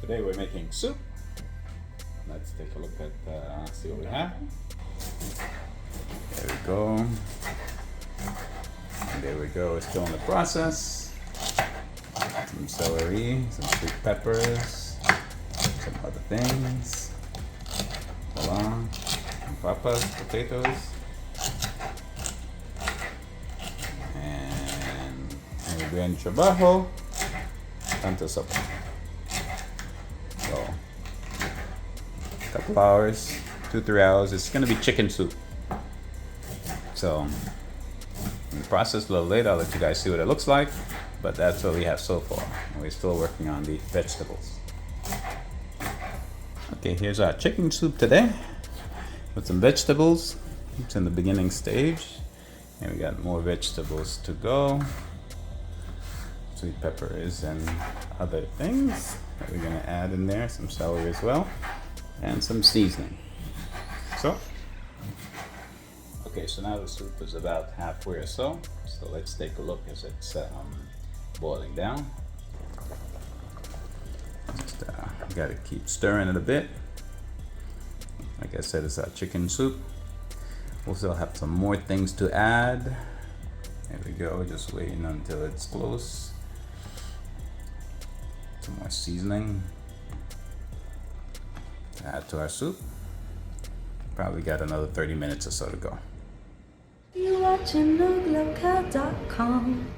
Today we're making soup. Let's take a look at, see what we have. There we go. And there we go, we're still in the process. Some celery, some sweet peppers, some other things. Voila. Some papas, potatoes. And muy bien trabajo. Tanto sopa. So, a couple hours, 2-3 hours. It's gonna be chicken soup. So, in the process a little later, I'll let you guys see what it looks like. But that's what we have so far. And we're still working on the vegetables. Okay, here's our chicken soup today with some vegetables. It's in the beginning stage. And we got more vegetables to go. Sweet peppers and other things that we're gonna add in there. Some celery as well. And some seasoning. So, okay, so now the soup is about halfway or so. So let's take a look as it's boiling down. Just gotta keep stirring it a bit. Like I said, it's our chicken soup. We'll still have some more things to add. There we go, just waiting until it's close. Some more seasoning to add to our soup. Probably got another 30 minutes or so to go. You watching NoGlowCal.com.